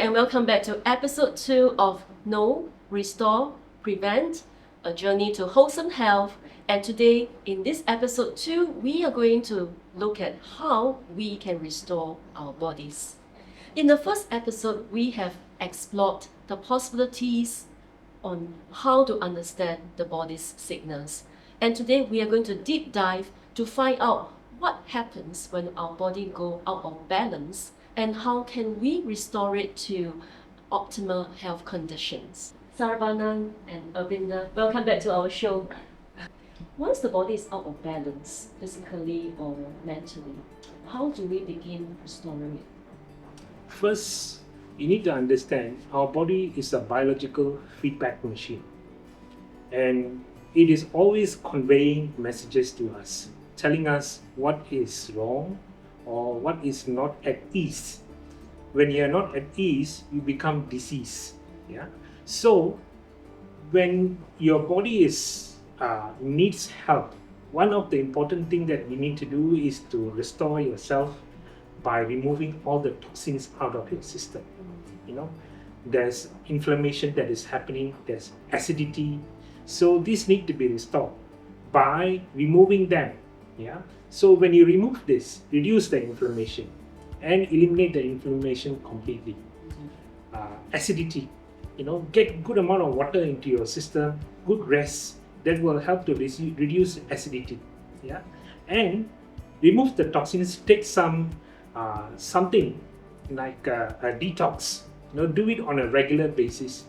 and welcome back to episode 2 of Know, Restore, Prevent, a journey to wholesome health. And today, in this episode 2, we are going to look at how we can restore our bodies. In the first episode, we have explored the possibilities on how to understand the body's signals. And today, we are going to deep dive to find out what happens when our body goes out of balance and how can we restore it to optimal health conditions. Saravanan and Arvinda, welcome back to our show. Once the body is out of balance, physically or mentally, how do we begin restoring it? First, you need to understand our body is a biological feedback machine, and it is always conveying messages to us, telling us what is wrong or what is not at ease. When you are not at ease, you become diseased. Yeah. So when your body needs help, one of the important things that we need to do is to restore yourself by removing all the toxins out of your system. There's inflammation that is happening, there's acidity. So these need to be restored by removing them. Yeah. So when you remove this, reduce the inflammation and eliminate the inflammation completely. Acidity, get good amount of water into your system, good rest, that will help to reduce acidity. Yeah. And remove the toxins, take something like a detox. Do it on a regular basis,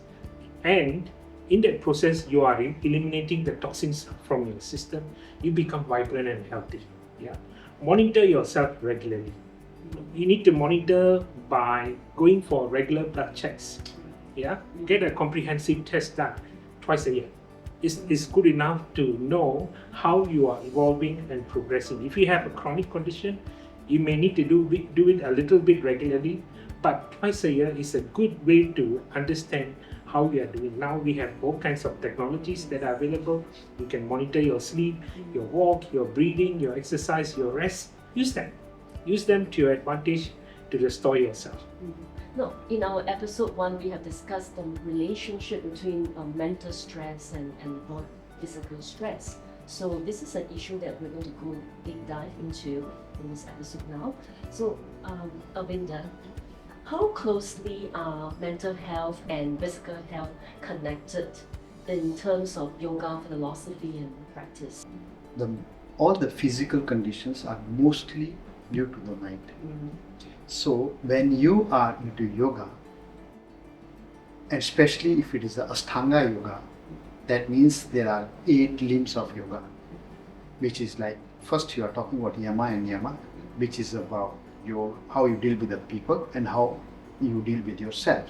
and in that process, you are eliminating the toxins from your system. You become vibrant and healthy. Yeah. Monitor yourself regularly. You need to monitor by going for regular blood checks. Yeah. Get a comprehensive test done twice a year. It's good enough to know how you are evolving and progressing. If you have a chronic condition, you may need to do it a little bit regularly, but twice a year is a good way to understand how we are doing. Now we have all kinds of technologies that are available. You can monitor your sleep, your walk, your breathing, your exercise, your rest. Use them. Use them to your advantage to restore yourself. No, in our episode 1, we have discussed the relationship between mental stress and physical stress. So this is an issue that we're going to go deep dive into in this episode now. So, Arvinda, how closely are mental health and physical health connected in terms of yoga philosophy and practice? All the physical conditions are mostly due to the mind. So when you are into yoga, especially if it is the Ashtanga yoga, that means there are 8 limbs of yoga, which is like, first you are talking about yama and niyama, which is about how you deal with the people and how you deal with yourself.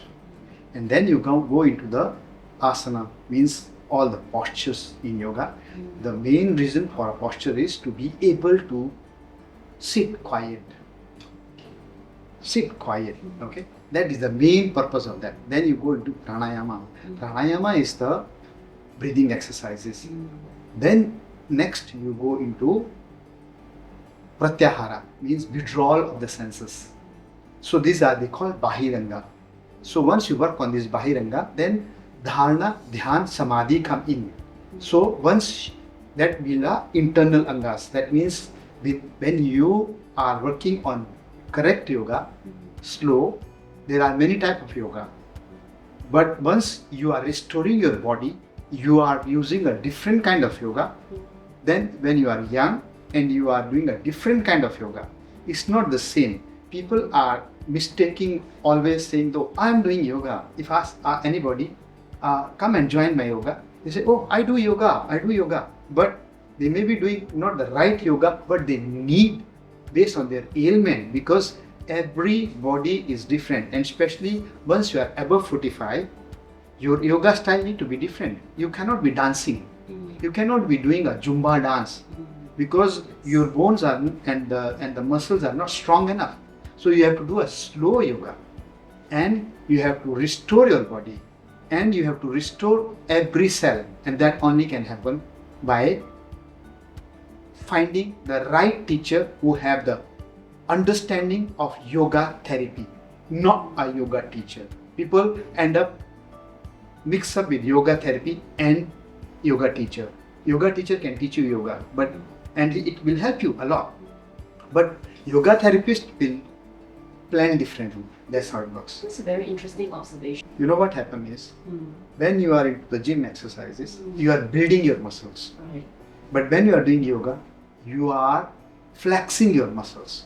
And then you go into the asana, means all the postures in yoga. The main reason for a posture is to be able to sit quiet. Okay? That is the main purpose of that. Then you go into pranayama. Pranayama is the breathing exercises. Then next you go into pratyahara, means withdrawal of the senses. So these are they called bahiranga. So once you work on this bahiranga, then dharana, dhyan, samadhi come in. So once that will are internal angas. That means when you are working on correct yoga, slow, there are many types of yoga. But once you are restoring your body, you are using a different kind of yoga. Then when you are young and you are doing a different kind of yoga, it's not the same. People are mistaking, always saying, though I am doing yoga. If I ask anybody, come and join my yoga, they say, oh, I do yoga. But they may be doing not the right yoga, but they need based on their ailment, because every body is different, and especially once you are above 45, your yoga style need to be different. You cannot be dancing. You cannot be doing a Zumba dance because your bones are and the muscles are not strong enough. So you have to do a slow yoga, and you have to restore your body, and you have to restore every cell, and that only can happen by finding the right teacher who have the understanding of yoga therapy. not a yoga teacher. People end up mix up with yoga therapy and yoga teacher. Yoga teacher can teach you yoga, and it will help you a lot. But yoga therapist will plan differently. That's how it works. That's a very interesting observation. You know what happens is Mm. when you are into the gym exercises, you are building your muscles. Right. But when you are doing yoga, you are flexing your muscles.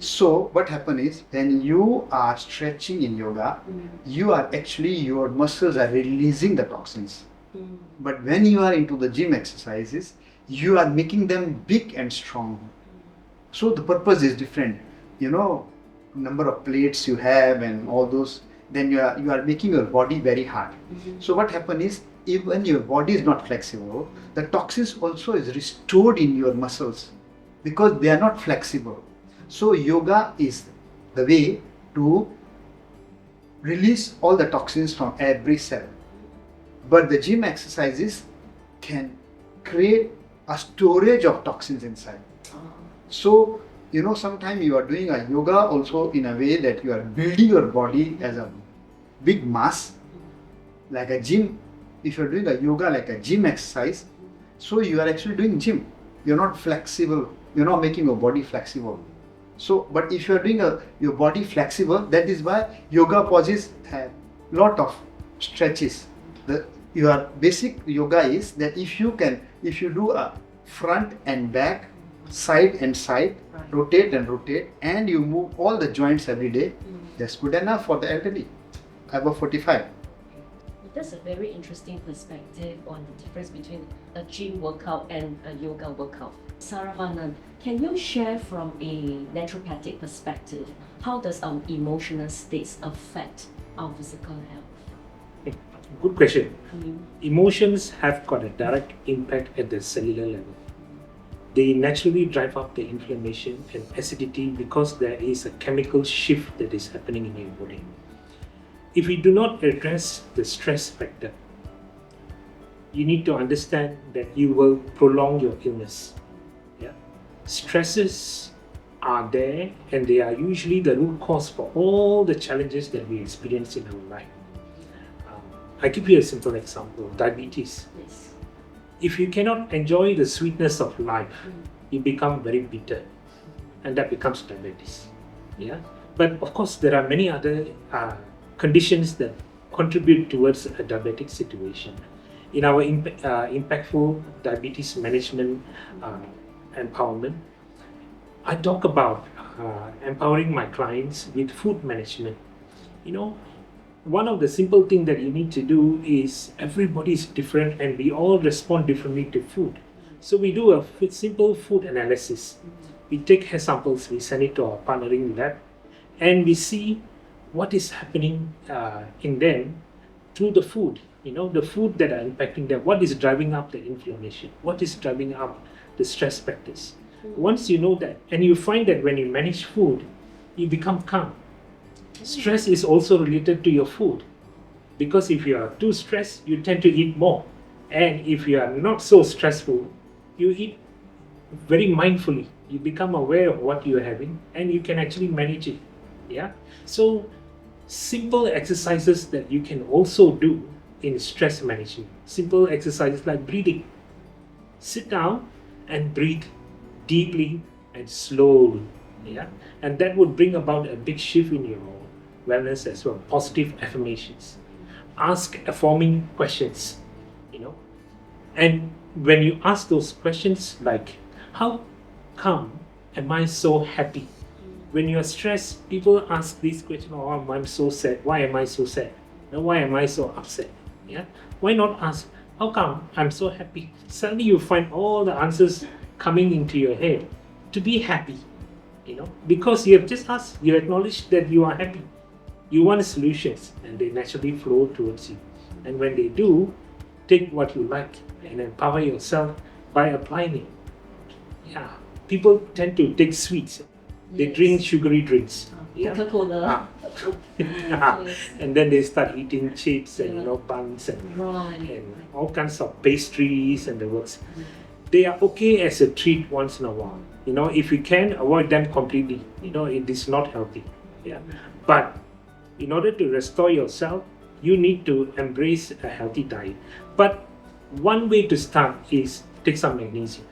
So what happens is when you are stretching in yoga, you are actually, your muscles are releasing the toxins. Mm. But when you are into the gym exercises, you are making them big and strong. So the purpose is different. You know, number of plates you have and all those, then you are making your body very hard. So what happens is, even your body is not flexible, the toxins also is restored in your muscles because they are not flexible. So yoga is the way to release all the toxins from every cell. But the gym exercises can create a storage of toxins inside. So, you know, sometimes you are doing a yoga also in a way that you are building your body as a big mass, like a gym. If you are doing a yoga like a gym exercise, so you are actually doing gym. You're not flexible. You're not making your body flexible. So, but if you are doing your body flexible, that is why yoga poses have lot of stretches. Your basic yoga is that if you do a front and back, side and side, Right. rotate and rotate, and you move all the joints every day, that's good enough for the elderly above 45. That's a very interesting perspective on the difference between a gym workout and a yoga workout. Saravanan, can you share from a naturopathic perspective, how does our emotional states affect our physical health? Good question. Mm. Emotions have got a direct impact at the cellular level. They naturally drive up the inflammation and acidity because there is a chemical shift that is happening in your body. If we do not address the stress factor, you need to understand that you will prolong your illness. Yeah? Stresses are there, and they are usually the root cause for all the challenges that we experience in our life. I give you a simple example: diabetes. Yes. If you cannot enjoy the sweetness of life, you become very bitter, and that becomes diabetes. Yeah, but of course there are many other conditions that contribute towards a diabetic situation. In our impactful diabetes management empowerment, I talk about empowering my clients with food management. You know, one of the simple things that you need to do is, everybody is different and we all respond differently to food. So we do a simple food analysis. We take hair samples, we send it to our partnering lab, and we see what is happening in them through the food. You know, the food that are impacting them, what is driving up the inflammation, what is driving up the stress factors. Once you know that, and you find that when you manage food, you become calm. Stress is also related to your food, because if you are too stressed, you tend to eat more, and if you are not so stressful, you eat very mindfully. You become aware of what you are having, and you can actually manage it. Yeah. So simple exercises that you can also do in stress management. Simple exercises like breathing. Sit down and breathe deeply and slowly. Yeah. And that would bring about a big shift in your wellness as well. Positive affirmations. Ask affirming questions. You know. And when you ask those questions like, how come am I so happy? When you are stressed, people ask these questions, oh, I'm so sad. Why am I so sad? Now, why am I so upset? Yeah. Why not ask, how come I'm so happy? Suddenly you find all the answers coming into your head to be happy. You know, because you have just asked, you acknowledge that you are happy. You want solutions, and they naturally flow towards you. And when they do, take what you like and empower yourself by applying it. Yeah. People tend to take sweets. They drink sugary drinks. Yeah. Coca-Cola. Yes. And then they start eating chips and buns and all kinds of pastries and the works. They are okay as a treat once in a while. You know, if you can, avoid them completely. You know, it is not healthy. Yeah. But in order to restore yourself, you need to embrace a healthy diet. But one way to start is take some magnesium.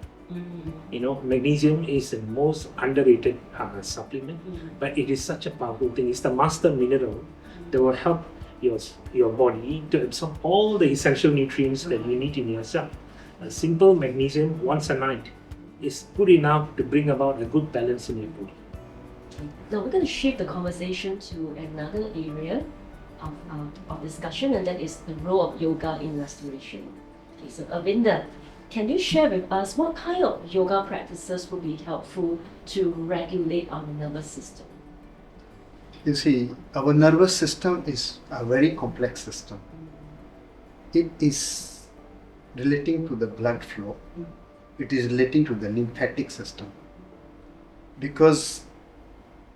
Magnesium is the most underrated supplement, but it is such a powerful thing. It's the master mineral that will help your body to absorb all the essential nutrients that you need in yourself. A simple magnesium once a night is good enough to bring about a good balance in your body. Now we're going to shift the conversation to another area of discussion, and that is the role of yoga in restoration. Okay, so Avinda, can you share with us what kind of yoga practices would be helpful to regulate our nervous system? You see, our nervous system is a very complex system. It is relating to the blood flow. It is relating to the lymphatic system. Because,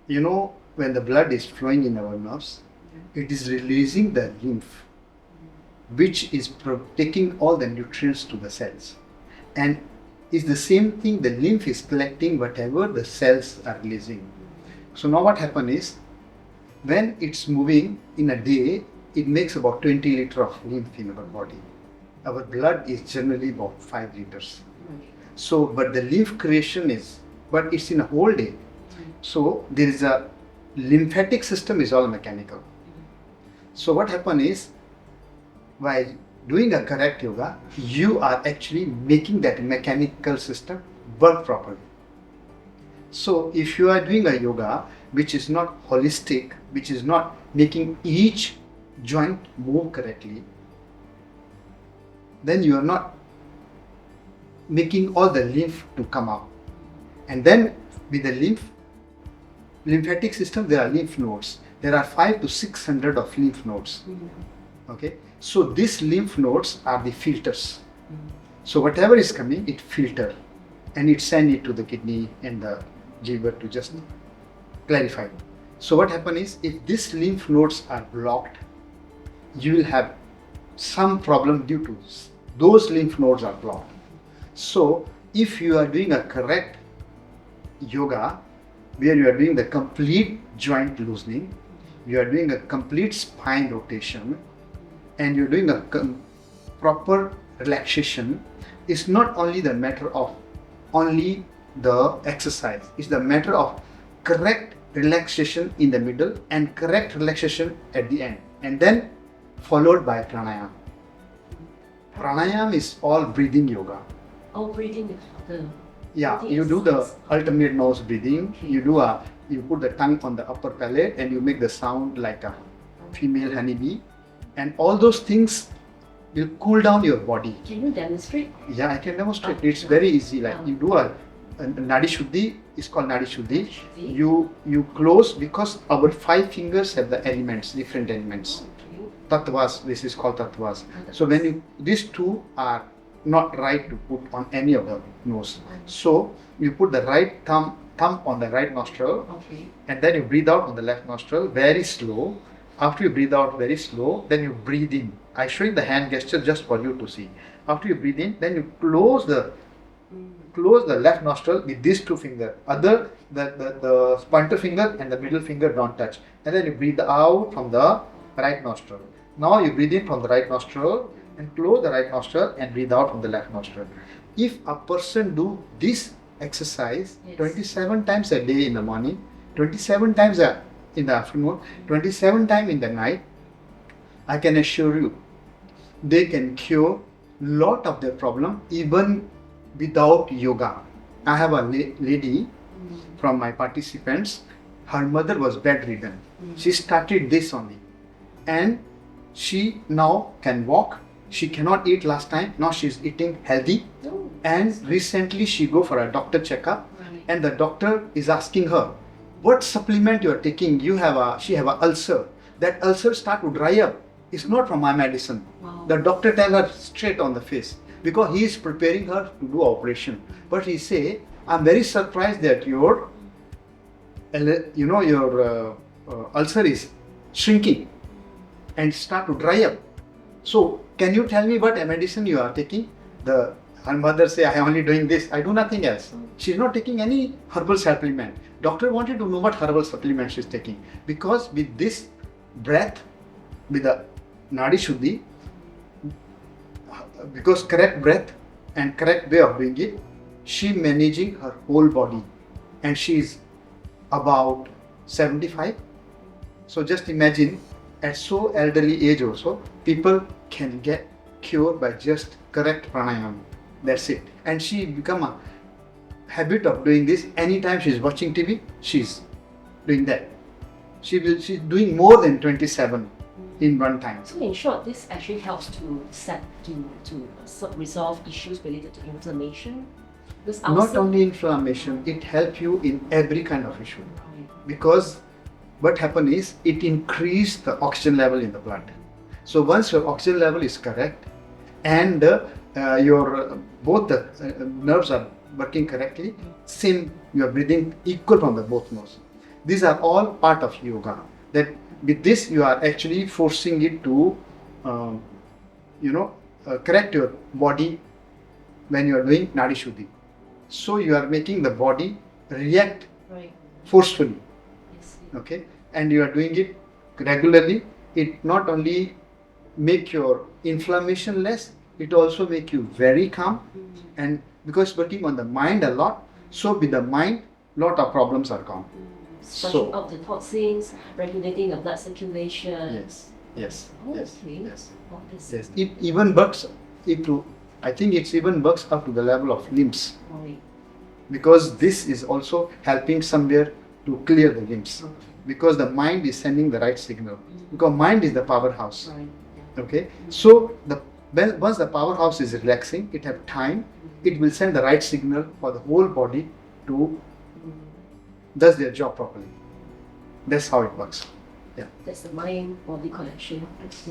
when the blood is flowing in our nerves, it is releasing the lymph, which is taking all the nutrients to the cells. And it's the same thing, the lymph is collecting whatever the cells are releasing. So now what happens is, when it's moving in a day, it makes about 20 liters of lymph in our body. Our blood is generally about 5 liters. So, but the lymph creation but it's in a whole day. So there is a lymphatic system is all mechanical. So what happens is, while doing a correct yoga, you are actually making that mechanical system work properly. So if you are doing a yoga which is not holistic, which is not making each joint move correctly, then you are not making all the lymph to come out. And then with the lymphatic system, there are lymph nodes. There are 500 to 600 of lymph nodes. Okay, so these lymph nodes are the filters. So whatever is coming, it filter and it send it to the kidney and the liver to just clarify. So what happens is, if these lymph nodes are blocked, you will have some problem due to those lymph nodes are blocked. So if you are doing a correct yoga, where you are doing the complete joint loosening, you are doing a complete spine rotation, and you're doing a proper relaxation, it's not only the matter of only the exercise, it's the matter of correct relaxation in the middle and correct relaxation at the end, and then followed by pranayama. Pranayama is all breathing yoga. Oh, breathing. Yeah, breathing you do the exercise. alternate nose breathing. Okay. You put the tongue on the upper palate and you make the sound like a female honeybee, and all those things will cool down your body. Can you demonstrate? Yeah, I can demonstrate. It's very easy. Like you do a Nadi Shuddhi, it's called Nadi Shuddhi. You close, because our 5 fingers have the elements, different elements. Tattvas, this is called tattvas. So when these two are not right to put on any of the nose. So you put the right thumb on the right nostril, and then you breathe out on the left nostril very slow. After you breathe out very slow, then you breathe in. I show you the hand gesture just for you to see. After you breathe in, then you close the left nostril with these 2 fingers. The pointer finger and the middle finger don't touch. And then you breathe out from the right nostril. Now you breathe in from the right nostril and close the right nostril and breathe out from the left nostril. If a person do this exercise 27 times a day in the morning, 27 times in the afternoon, 27 times in the night, I can assure you, they can cure lot of their problem even without yoga. I have a lady from my participants, her mother was bedridden. She started this only, and she now can walk. She cannot eat last time, now she's eating healthy. And recently she go for a doctor checkup, and the doctor is asking her, what supplement you are taking? She have a ulcer. That ulcer start to dry up. It's not from my medicine. Wow. The doctor tell her straight on the face, because he is preparing her to do operation. But he say, I'm very surprised that your ulcer is shrinking and start to dry up. So can you tell me what medicine you are taking? Her mother say, I am only doing this, I do nothing else. She is not taking any herbal supplement. Doctor wanted to know what herbal supplements she's taking, because with this breath, with the Nadi Shuddhi, because correct breath and correct way of doing it, she managing her whole body, and she is about 75. So just imagine, at so elderly age also, people can get cured by just correct pranayama. That's it. And she become a habit of doing this. Anytime she's watching TV, she's doing that. She's doing more than 27 in one time. So in short, this actually helps to resolve issues related to inflammation. Because Not only inflammation, it helps you in every kind of issue. Because what happens is, it increases the oxygen level in the blood. So once your oxygen level is correct, and your both the nerves are working correctly, same, you are breathing equal from the both nose. These are all part of yoga. That with this you are actually forcing it to correct your body when you are doing Nadi Shuddhi. So you are making the body react forcefully. Okay, and you are doing it regularly. It not only make your inflammation less, it also make you very calm. And because working on the mind a lot, so with the mind, lot of problems are gone. flushing out the toxins, regulating the blood circulation. Yes. Oh, this It even works I think it even works up to the level of limbs, Right. because this is also helping somewhere to clear the limbs, because the mind is sending the right signal, because mind is the powerhouse. Right. Okay, so once the powerhouse is relaxing, it have time, it will send the right signal for the whole body to does their job properly. That's how it works. That's the mind-body connection.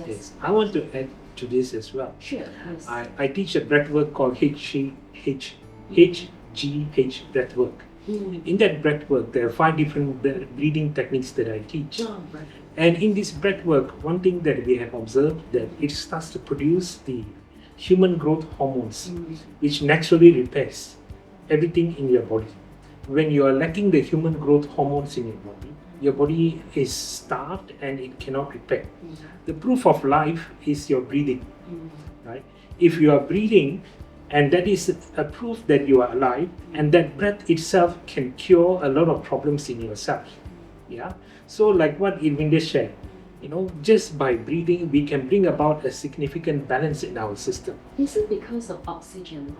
Yes, I want to add to this as well. Sure. Yes. I teach a breathwork called HGH breathwork. In that breathwork, there are 5 different breathing techniques that I teach. Oh, right. And in this breathwork, one thing that we have observed, that it starts to produce the human growth hormones, which naturally repairs everything in your body. When you are lacking the human growth hormones in your body is starved and it cannot repair. The proof of life is your breathing, right? If you are breathing, and that is a proof that you are alive, and that breath itself can cure a lot of problems in yourself. Yeah. So like what Irvinder shared, just by breathing, we can bring about a significant balance in our system. Is it because of oxygen?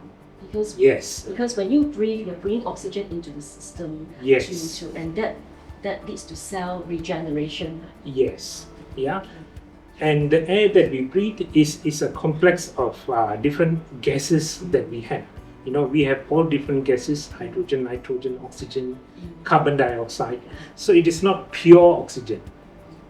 Yes. Because when you breathe, you're bringing oxygen into the system. Yes. And that leads to cell regeneration. Yes. Yeah. And the air that we breathe is a complex of different gases that we have. We have all different gases: hydrogen, nitrogen, oxygen, carbon dioxide. So it is not pure oxygen.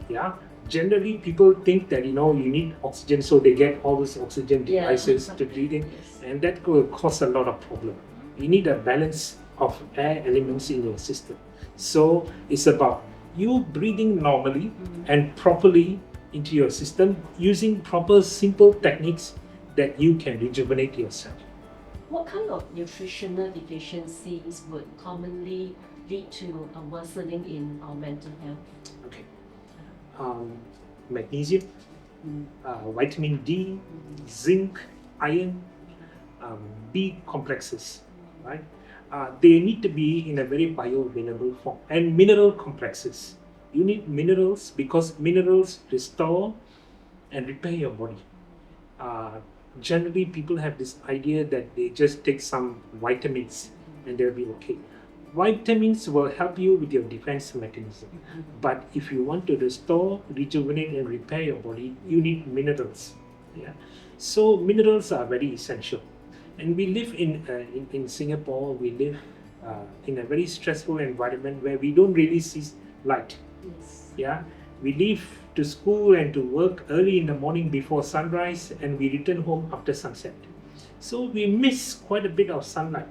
Yeah. Generally, people think that you need oxygen, so they get all these oxygen devices to breathe in, and that will cause a lot of problem. You need a balance of air elements in your system. So it's about you breathing normally and properly into your system, using proper simple techniques that you can rejuvenate yourself. What kind of nutritional deficiencies would commonly lead to a worsening in our mental health? Okay. Magnesium, vitamin D, zinc, iron, B complexes, right? They need to be in a very bioavailable form, and mineral complexes. You need minerals because minerals restore and repair your body. Generally, people have this idea that they just take some vitamins and they'll be okay. Vitamins will help you with your defense mechanism. But if you want to restore, rejuvenate, and repair your body, you need minerals. Yeah. So minerals are very essential. And we live in Singapore, we live in a very stressful environment where we don't really see light. Yes. Yeah. We leave to school and to work early in the morning before sunrise, and we return home after sunset. So we miss quite a bit of sunlight,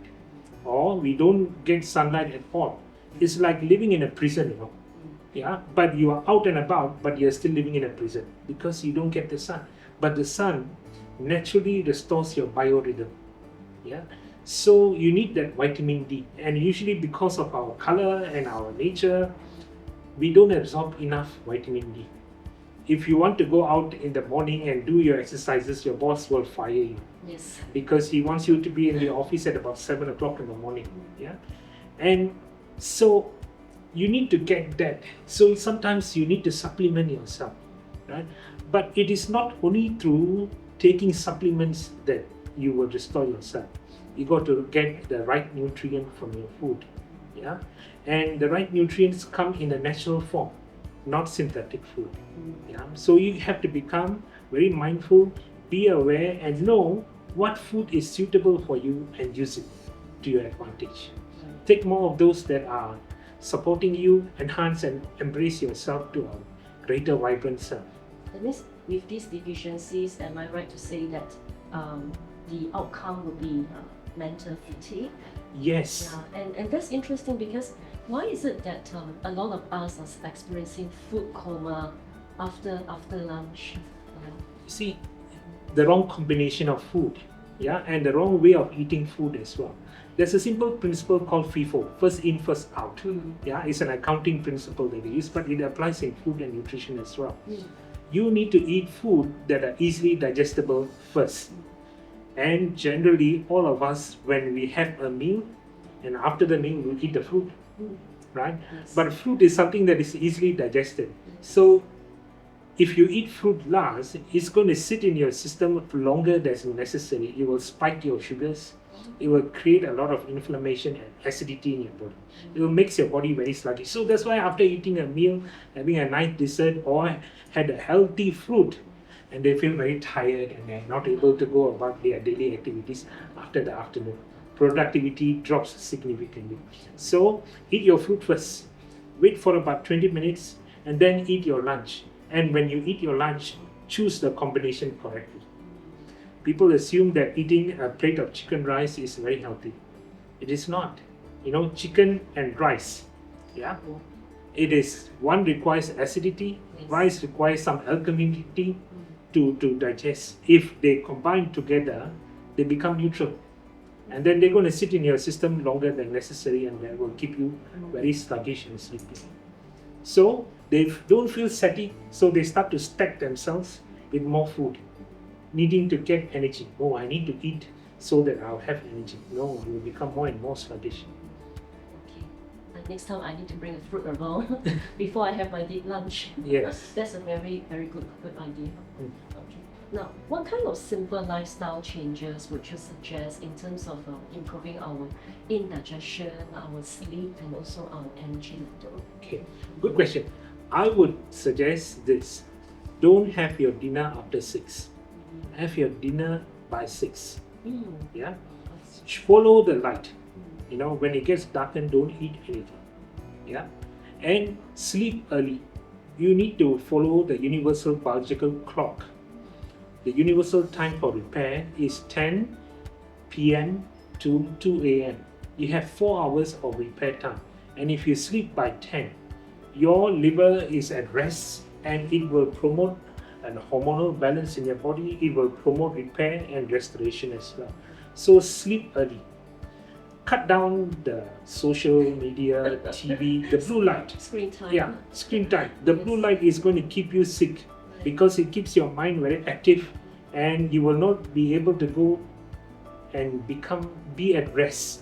or we don't get sunlight at all. It's like living in a prison, Yeah, but you are out and about, but you're still living in a prison because you don't get the sun. But the sun naturally restores your biorhythm. Yeah, So you need that vitamin D, and usually because of our color and our nature, we don't absorb enough vitamin D. If you want to go out in the morning and do your exercises, your boss will fire you Yes. because he wants you to be in the office at about 7 o'clock in the morning. Yeah, and so you need to get that. So sometimes you need to supplement yourself, right? But it is not only through taking supplements that you will restore yourself. You got to get the right nutrient from your food, yeah, and the right nutrients come in a natural form, not synthetic food. Yeah, so you have to become very mindful, be aware, and know what food is suitable for you and use it to your advantage. Take more of those that are supporting you, enhance and embrace yourself to a greater, vibrant self. That means with these deficiencies, am I right to say that the outcome will be mental fatigue? Yes. Yeah, and that's interesting because why is it that a lot of us are experiencing food coma after lunch? See, the wrong combination of food, yeah, and the wrong way of eating food as well. There's a simple principle called FIFO, first in, first out. Yeah, it's an accounting principle that we use, but it applies in food and nutrition as well. You need to eat food that are easily digestible first. And generally, all of us, when we have a meal, and after the meal, we eat the fruit, right? Yes. But fruit is something that is easily digested. So if you eat fruit last, it's going to sit in your system longer than necessary. It will spike your sugars. It will create a lot of inflammation and acidity in your body. It will make your body very sluggish. So that's why after eating a meal, having a nice dessert or had a healthy fruit, and they feel very tired and they're not able to go about their daily activities after the afternoon. Productivity drops significantly. So eat your fruit first. Wait for about 20 minutes and then eat your lunch. And when you eat your lunch, choose the combination correctly. People assume that eating a plate of chicken rice is very healthy. It is not. You know, chicken and rice, yeah? It is, one requires acidity, rice requires some alkalinity to digest. If they combine together, they become neutral. And then they're going to sit in your system longer than necessary and that will keep you very sluggish and sleepy. So they don't feel satiated, so they start to stack themselves with more food, needing to get energy. Oh, I need to eat so that I'll have energy. No, you will become more and more sluggish. Okay. Next time I need to bring a fruit along before I have my late lunch. Yes. That's a very, very good idea. Mm. Okay. Now, what kind of simple lifestyle changes would you suggest in terms of improving our indigestion, our sleep, and also our energy level? Okay, good question. I would suggest this. Don't have your dinner after 6. Have your dinner by 6. Yeah? Follow the light. You know, when it gets darkened, don't eat anything. Yeah? And sleep early. You need to follow the universal biological clock. The universal time for repair is 10 p.m. to 2 a.m. You have 4 hours of repair time. And if you sleep by 10, your liver is at rest and it will promote an hormonal balance in your body. It will promote repair and restoration as well. So sleep early. Cut down the social media, TV, the blue light. Screen time. Yeah, screen time. The blue light is going to keep you sick because it keeps your mind very active and you will not be able to go and be at rest.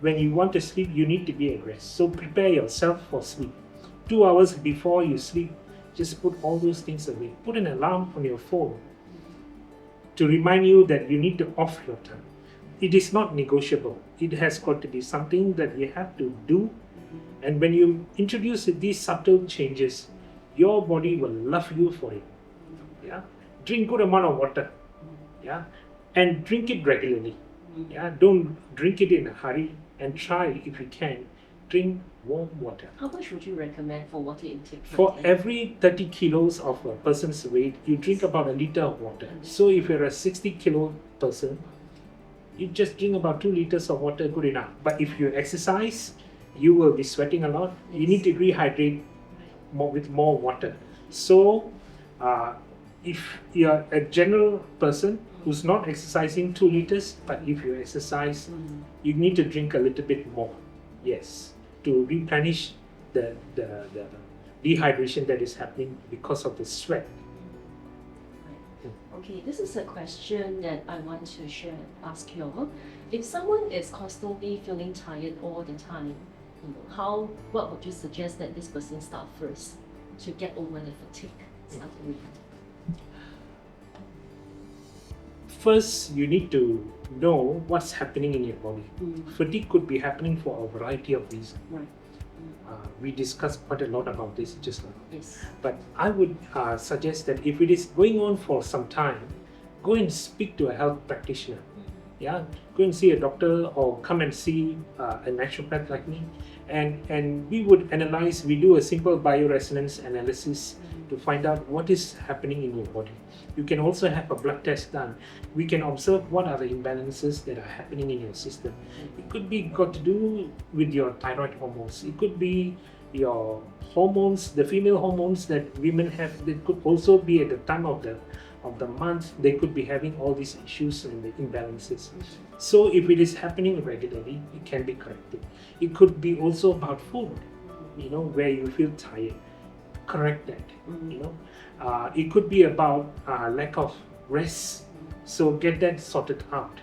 When you want to sleep, you need to be at rest. So prepare yourself for sleep. 2 hours before you sleep, just put all those things away. Put an alarm on your phone to remind you that you need to off your time. It is not negotiable. It has got to be something that you have to do. And when you introduce these subtle changes, your body will love you for it. Yeah, drink good amount of water. Yeah, and drink it regularly. Yeah, don't drink it in a hurry. And try, if you can, drink warm water. How much would you recommend for water intake? For every 30 kilos of a person's weight, you drink about a liter of water. So if you're a 60 kilo person, you just drink about 2 liters of water, good enough. But if you exercise, you will be sweating a lot. You need to rehydrate with more water. So if you're a general person, who's not exercising 2 liters, but if you exercise, you need to drink a little bit more. Yes, to replenish the dehydration that is happening because of the sweat. Okay, this is a question that I want to ask you all. If someone is constantly feeling tired all the time, what would you suggest that this person start first to get over the fatigue? Start with. First, you need to know what's happening in your body. Fatigue could be happening for a variety of reasons. Right. We discussed quite a lot about this just now. Yes. But I would suggest that if it is going on for some time, go and speak to a health practitioner. Yeah, go and see a doctor or come and see a naturopath like me, and we would analyze. We do a simple bioresonance analysis to find out what is happening in your body. You can also have a blood test done. We can observe what are the imbalances that are happening in your system. It could be got to do with your thyroid hormones. It could be your hormones, the female hormones that women have. That could also be at the time of the month. They could be having all these issues and the imbalances. So if it is happening regularly, it can be corrected. It could be also about food, where you feel tired. Correct that. It could be about lack of rest, so get that sorted out.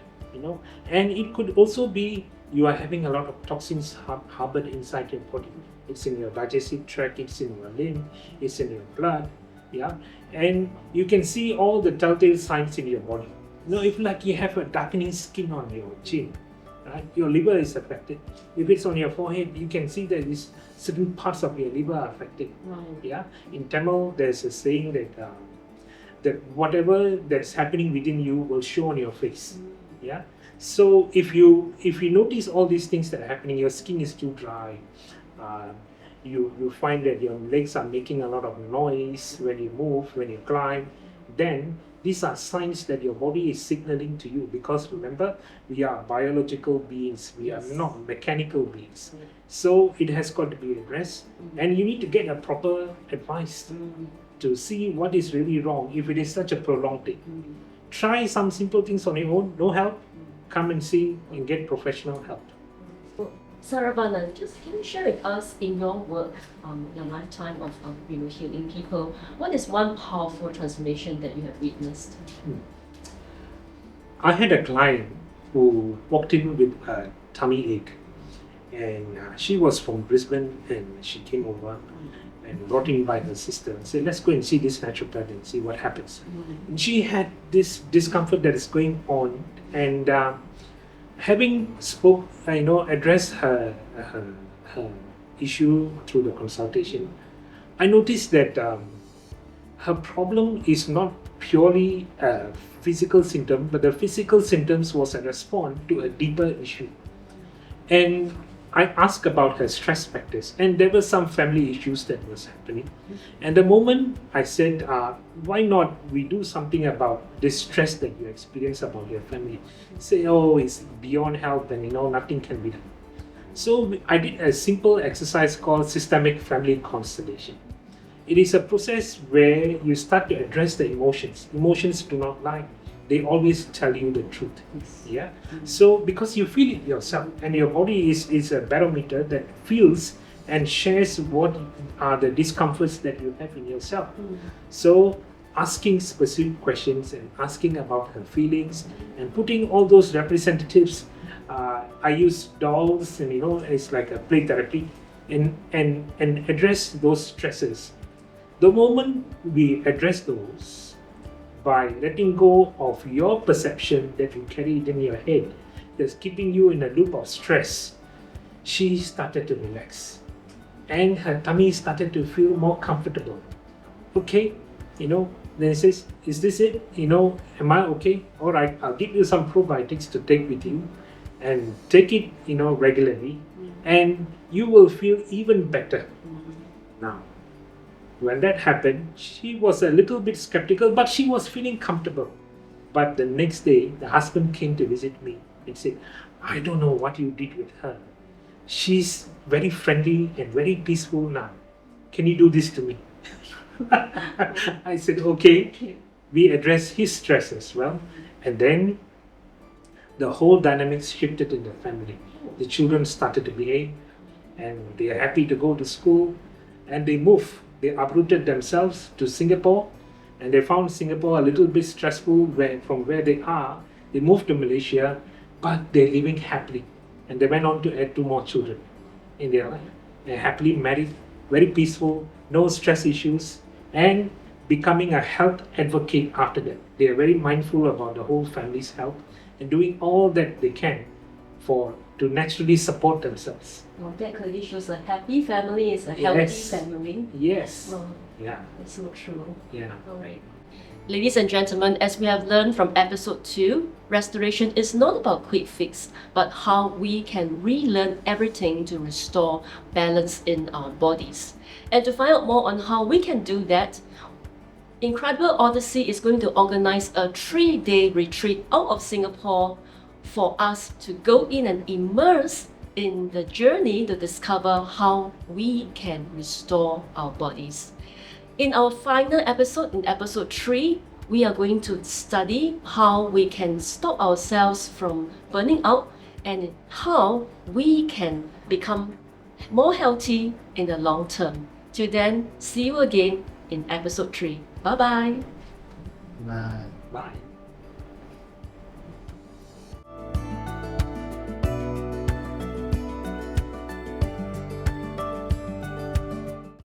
And it could also be you are having a lot of toxins harbored inside your body. It's in your digestive tract, it's in your limb, it's in your blood. And you can see all the telltale signs in your body. If like you have a darkening skin on your chin, right? Your liver is affected. If it's on your forehead, you can see that certain parts of your liver are affected. Right. In Tamil, there's a saying that whatever that's happening within you will show on your face. So if you notice all these things that are happening, your skin is too dry. You find that your legs are making a lot of noise when you move, when you climb, then these are signs that your body is signaling to you, because remember, we are biological beings, we are not mechanical beings. So it has got to be addressed, and you need to get a proper advice to see what is really wrong if it is such a prolonged thing. Try some simple things on your own, no help, come and see and get professional help. Saravanan, just can you share with us in your work, your lifetime of healing people, what is one powerful transformation that you have witnessed? I had a client who walked in with a tummy ache, and she was from Brisbane, and she came over and brought in by her sister and said, let's go and see this naturopath and see what happens. And she had this discomfort that is going on, and having addressed her issue through the consultation, I noticed that her problem is not purely a physical symptom, but the physical symptoms was a response to a deeper issue. And I asked about her stress factors, and there were some family issues that was happening. And the moment I said, why not we do something about this stress that you experience about your family? Say, oh, it's beyond help, and nothing can be done. So I did a simple exercise called systemic family constellation. It is a process where you start to address the emotions. Emotions do not lie. They always tell you the truth. So because you feel it yourself, and your body is a barometer that feels and shares what are the discomforts that you have in yourself. So asking specific questions and asking about her feelings and putting all those representatives, I use dolls, and it's like a play therapy, and address those stresses. The moment we address those, by letting go of your perception that you carried in your head that's keeping you in a loop of stress, she started to relax, and her tummy started to feel more comfortable. Okay, then it says, is this it? Am I okay? All right, I'll give you some probiotics to take with you, and take it regularly, and you will feel even better. Now, when that happened, she was a little bit skeptical, but she was feeling comfortable. But the next day, the husband came to visit me and said, I don't know what you did with her. She's very friendly and very peaceful now. Can you do this to me? I said, okay. We addressed his stress as well. And then the whole dynamics shifted in the family. The children started to behave, and they are happy to go to school, and they moved. They uprooted themselves to Singapore, and they found Singapore a little bit stressful from where they are. They moved to Malaysia, but they're living happily, and they went on to add 2 more children in their life. They're happily married, very peaceful, no stress issues, and becoming a health advocate after that. They are very mindful about the whole family's health and doing all that they can to naturally support themselves. Well, that clearly shows a happy family is a healthy Yes. family. Yes. Well, Yeah. that's so true. Yeah. All right. Ladies and gentlemen, as we have learned from episode 2, restoration is not about quick fix, but how we can relearn everything to restore balance in our bodies. And to find out more on how we can do that, Incredible Odyssey is going to organize a 3-day retreat out of Singapore for us to go in and immerse in the journey to discover how we can restore our bodies. In our final episode, in episode 3, we are going to study how we can stop ourselves from burning out and how we can become more healthy in the long term. Till then, see you again in episode 3. Bye-bye. Bye. Bye.